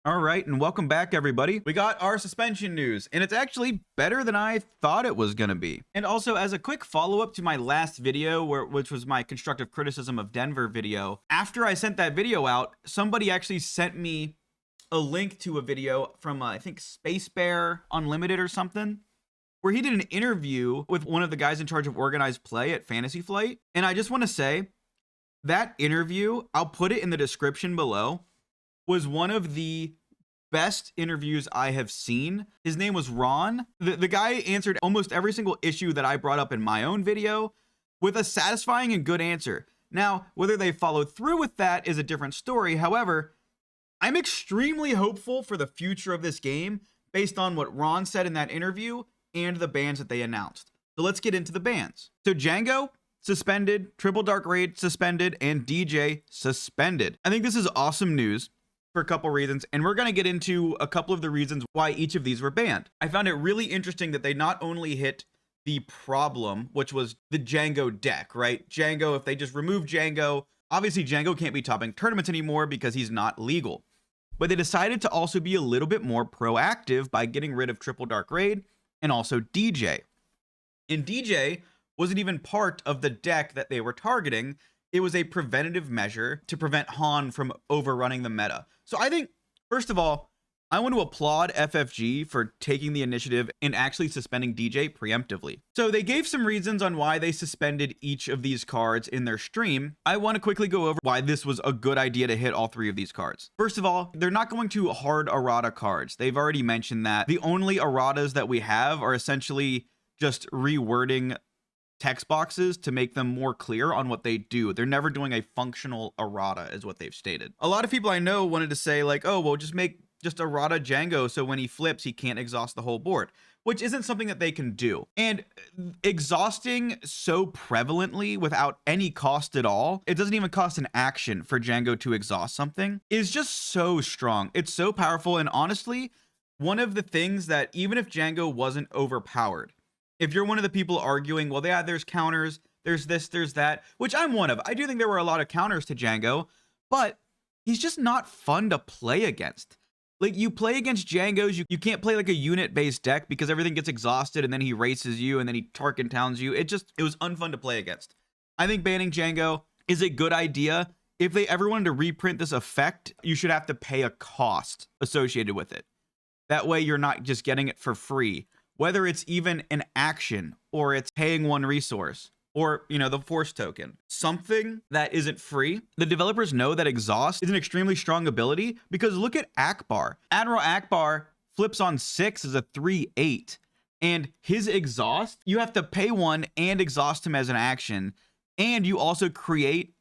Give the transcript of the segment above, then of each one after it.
All right, and welcome back, everybody. We got our suspension news, and it's actually better than I thought it was going to be. And also, as a quick follow-up to my last video, which was my constructive criticism of Denver video, after I sent that video out, somebody actually sent me a link to a video from, I think, Space Bear Unlimited or something, where he did an interview with one of the guys in charge of organized play at Fantasy Flight. And I just want to say, that interview, I'll put it in the description below, was one of the best interviews I have seen. His name was Ron. The guy answered almost every single issue that I brought up in my own video with a satisfying and good answer. Now, whether they followed through with that is a different story. However, I'm extremely hopeful for the future of this game based on what Ron said in that interview and the bans that they announced. So let's get into the bans. So Jango suspended, Triple Dark Raid suspended, and DJ suspended. I think this is awesome news for a couple reasons, and we're going to get into a couple of the reasons why each of these were banned. I found it really interesting that they not only hit the problem, which was the Jango deck, right? Jango, if they just remove Jango, obviously Jango can't be topping tournaments anymore because he's not legal. But they decided to also be a little bit more proactive by getting rid of Triple Dark Raid and also DJ. And DJ wasn't even part of the deck that they were targeting. It was a preventative measure to prevent Han from overrunning the meta. So I think, first of all, I want to applaud FFG for taking the initiative and actually suspending DJ preemptively. So they gave some reasons on why they suspended each of these cards in their stream. I want to quickly go over why this was a good idea to hit all three of these cards. First of all, they're not going to hard errata cards. They've already mentioned that. The only erratas that we have are essentially just rewording text boxes to make them more clear on what they do. They're never doing a functional errata is what they've stated. A lot of people I know wanted to say like, oh, well, just make just errata Jango so when he flips, he can't exhaust the whole board, which isn't something that they can do. And exhausting so prevalently without any cost at all, it doesn't even cost an action for Jango to exhaust something, is just so strong. It's so powerful. And honestly, one of the things that even if Jango wasn't overpowered, if you're one of the people arguing, well, yeah, there's counters, there's this, there's that, which I'm one of. I do think there were a lot of counters to Jango, but he's just not fun to play against. Like, you play against Jangos, you can't play like a unit-based deck because everything gets exhausted and then he races you and then he Tarkin Towns you. It was unfun to play against. I think banning Jango is a good idea. If they ever wanted to reprint this effect, you should have to pay a cost associated with it. That way you're not just getting it for free. Whether it's even an action or it's paying one resource or, you know, the force token, something that isn't free. The developers know that exhaust is an extremely strong ability because look at Akbar. Admiral Akbar flips on 6 as a 3/8, and his exhaust, you have to pay one and exhaust him as an action. And you also create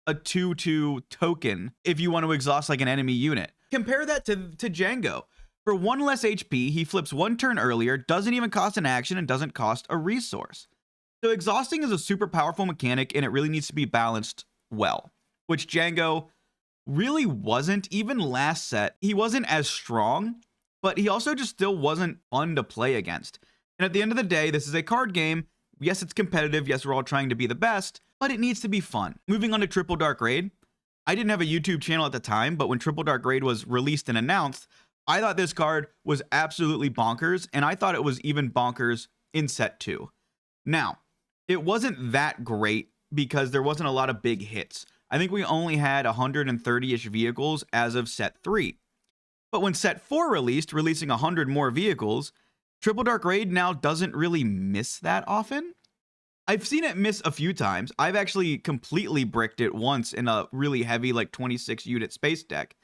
a 2/2 token if you want to exhaust like an enemy unit. Compare that to Jango. For 1 less HP, he flips 1 turn earlier, doesn't even cost an action, and doesn't cost a resource. So exhausting is a super powerful mechanic, and it really needs to be balanced well, which Jango really wasn't. Even last set, he wasn't as strong, but he also just still wasn't fun to play against. And at the end of the day, this is a card game. Yes, it's competitive. Yes, we're all trying to be the best, but it needs to be fun. Moving on to Triple Dark Raid. I didn't have a YouTube channel at the time, but when Triple Dark Raid was released and announced, I thought this card was absolutely bonkers, and I thought it was even bonkers in set 2. Now, it wasn't that great because there wasn't a lot of big hits. I think we only had 130-ish vehicles as of set 3. But when set 4 released, releasing 100 more vehicles, Triple Dark Raid now doesn't really miss that often. I've seen it miss a few times. I've actually completely bricked it once in a really heavy, like 26 unit space deck.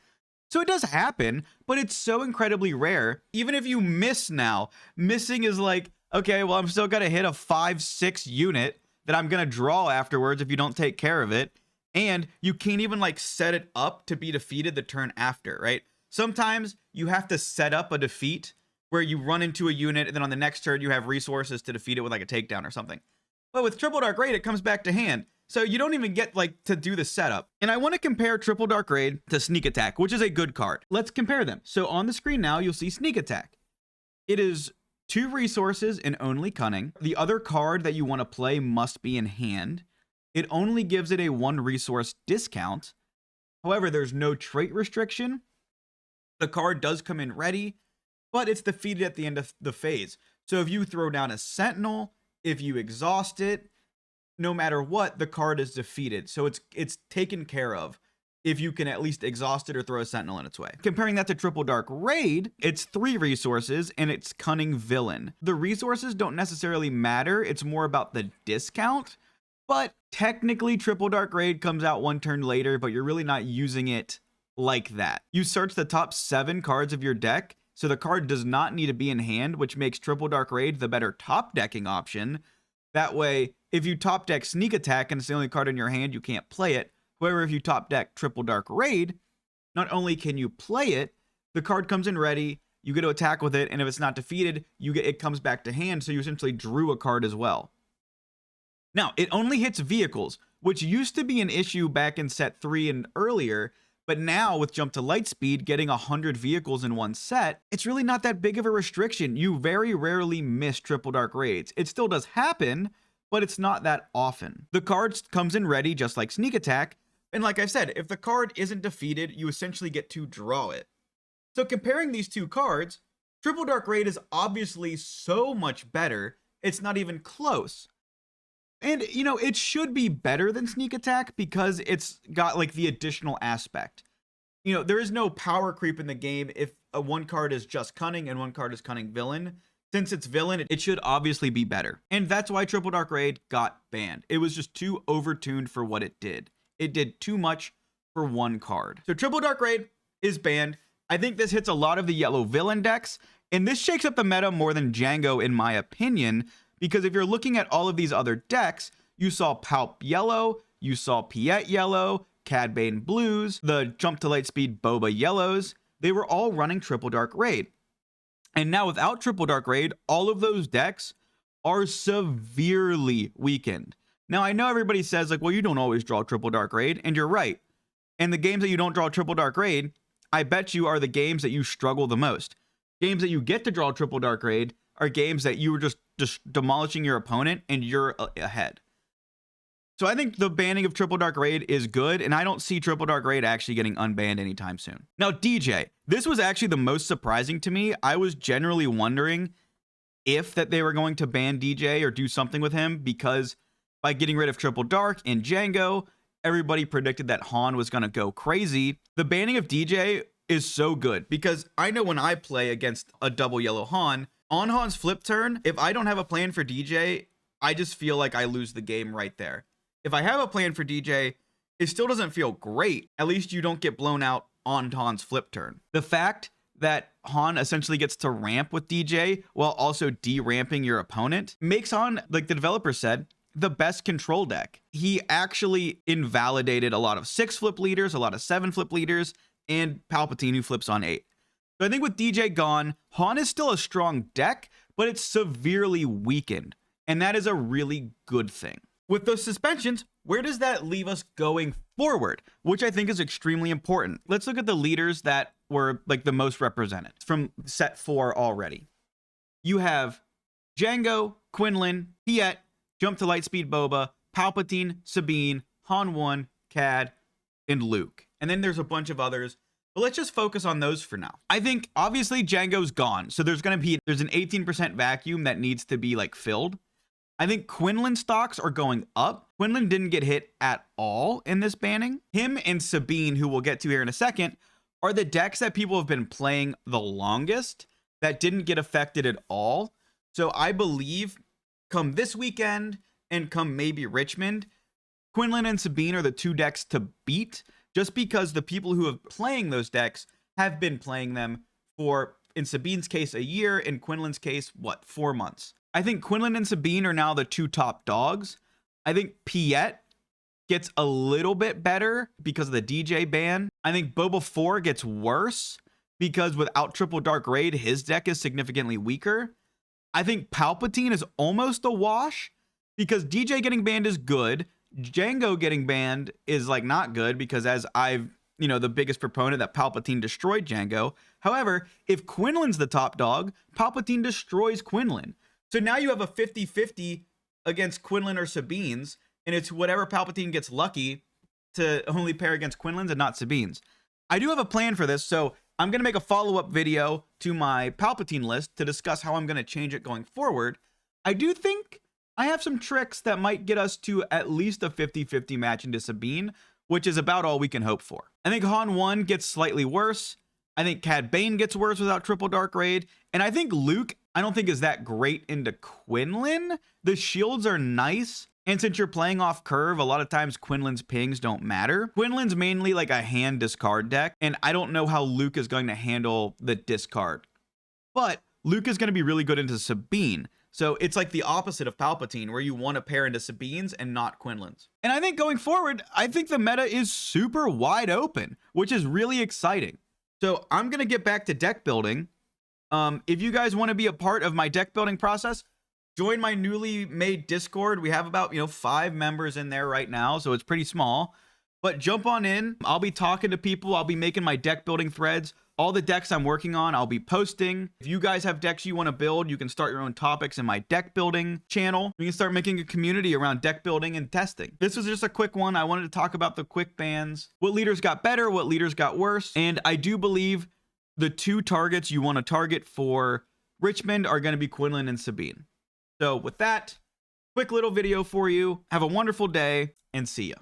So it does happen, but it's so incredibly rare. Even if you miss now, missing is like, okay, well, I'm still going to hit a 5-6 unit that I'm going to draw afterwards if you don't take care of it. And you can't even like set it up to be defeated the turn after, right? Sometimes you have to set up a defeat where you run into a unit and then on the next turn you have resources to defeat it with like a takedown or something. But with Triple Dark Raid, it comes back to hand. So you don't even get like to do the setup. And I want to compare Triple Dark Raid to Sneak Attack, which is a good card. Let's compare them. So on the screen now, you'll see Sneak Attack. It is 2 resources and only Cunning. The other card that you want to play must be in hand. It only gives it a 1 resource discount. However, there's no trait restriction. The card does come in ready, but it's defeated at the end of the phase. So if you throw down a Sentinel, if you exhaust it, no matter what, the card is defeated. So it's taken care of if you can at least exhaust it or throw a Sentinel in its way. Comparing that to Triple Dark Raid, it's 3 resources and it's Cunning Villain. The resources don't necessarily matter. It's more about the discount. But technically, Triple Dark Raid comes out 1 turn later, but you're really not using it like that. You search the top 7 cards of your deck, so the card does not need to be in hand, which makes Triple Dark Raid the better top decking option. That way, if you top deck Sneak Attack and it's the only card in your hand, you can't play it. However, if you top deck Triple Dark Raid, not only can you play it, the card comes in ready, you get to attack with it, and if it's not defeated, it comes back to hand, so you essentially drew a card as well. Now, it only hits vehicles, which used to be an issue back in set 3 and earlier, but now with Jump to Lightspeed getting 100 vehicles in one set, it's really not that big of a restriction. You very rarely miss Triple Dark Raids. It still does happen, but it's not that often. The card comes in ready just like Sneak Attack, and like I said, if the card isn't defeated, you essentially get to draw it. So comparing these 2 cards, Triple Dark Raid is obviously so much better, it's not even close. And, you know, it should be better than Sneak Attack because it's got, like, the additional aspect. You know, there is no power creep in the game if one card is just Cunning and one card is Cunning Villain. Since it's Villain, it should obviously be better. And that's why Triple Dark Raid got banned. It was just too overtuned for what it did. It did too much for one card. So Triple Dark Raid is banned. I think this hits a lot of the yellow villain decks, and this shakes up the meta more than Jango, in my opinion, because if you're looking at all of these other decks, you saw Palp yellow, you saw Piet yellow, Cad Bane blues, the Jump to Lightspeed Boba yellows. They were all running Triple Dark Raid. And now without Triple Dark Raid, all of those decks are severely weakened. Now, I know everybody says, like, well, you don't always draw Triple Dark Raid, and you're right. And the games that you don't draw Triple Dark Raid, I bet you are the games that you struggle the most. Games that you get to draw Triple Dark Raid are games that you were just demolishing your opponent and you're ahead. So I think the banning of Triple Dark Raid is good, and I don't see Triple Dark Raid actually getting unbanned anytime soon. Now, DJ, this was actually the most surprising to me. I was generally wondering if that they were going to ban DJ or do something with him, because by getting rid of Triple Dark and Jango, everybody predicted that Han was going to go crazy. The banning of DJ is so good because I know when I play against a double yellow Han, on Han's flip turn, if I don't have a plan for DJ, I just feel like I lose the game right there. If I have a plan for DJ, it still doesn't feel great. At least you don't get blown out on Han's flip turn. The fact that Han essentially gets to ramp with DJ while also de-ramping your opponent makes Han, like the developer said, the best control deck. He actually invalidated a lot of 6 flip leaders, a lot of 7 flip leaders, and Palpatine who flips on 8. So I think with DJ gone, Han is still a strong deck, but it's severely weakened. And that is a really good thing. With those suspensions, where does that leave us going forward? Which I think is extremely important. Let's look at the leaders that were like the most represented from set 4 already. You have Jango, Quinlan, Piet, Jump to Lightspeed Boba, Palpatine, Sabine, Han 1, Cad, and Luke. And then there's a bunch of others. But let's just focus on those for now. I think obviously Jango's gone. So there's an 18% vacuum that needs to be like filled. I think Quinlan stocks are going up. Quinlan didn't get hit at all in this banning. Him and Sabine, who we'll get to here in a second, are the decks that people have been playing the longest that didn't get affected at all. So I believe come this weekend and come maybe Richmond, Quinlan and Sabine are the 2 decks to beat, just because the people who have playing those decks have been playing them for, in Sabine's case, a year, in Quinlan's case, 4 months. I think Quinlan and Sabine are now the 2 top dogs. I think Piet gets a little bit better because of the DJ ban. I think Boba 4 gets worse because without Triple Dark Raid, his deck is significantly weaker. I think Palpatine is almost a wash because DJ getting banned is good. Jango getting banned is like not good because as I've, the biggest proponent that Palpatine destroyed Jango. However, if Quinlan's the top dog, Palpatine destroys Quinlan. So now you have a 50-50 against Quinlan or Sabine's, and it's whatever Palpatine gets lucky to only pair against Quinlan's and not Sabine's. I do have a plan for this. So I'm going to make a follow-up video to my Palpatine list to discuss how I'm going to change it going forward. I do think I have some tricks that might get us to at least a 50-50 match into Sabine, which is about all we can hope for. I think Han 1 gets slightly worse. I think Cad Bane gets worse without Triple Dark Raid. And I think Luke, I don't think is that great into Quinlan. The shields are nice. And since you're playing off curve, a lot of times Quinlan's pings don't matter. Quinlan's mainly like a hand discard deck, and I don't know how Luke is going to handle the discard. But Luke is going to be really good into Sabine. So it's like the opposite of Palpatine, where you want to pair into Sabines and not Quinlan's. And I think going forward, I think the meta is super wide open, which is really exciting. So I'm going to get back to deck building. If you guys want to be a part of my deck building process, join my newly made Discord. We have about, 5 members in there right now, so it's pretty small. But jump on in. I'll be talking to people. I'll be making my deck building threads. All the decks I'm working on, I'll be posting. If you guys have decks you want to build, you can start your own topics in my deck building channel. We can start making a community around deck building and testing. This was just a quick one. I wanted to talk about the quick bans, what leaders got better, what leaders got worse. And I do believe the 2 targets you want to target for Richmond are going to be Quinlan and Sabine. So with that, quick little video for you. Have a wonderful day and see ya.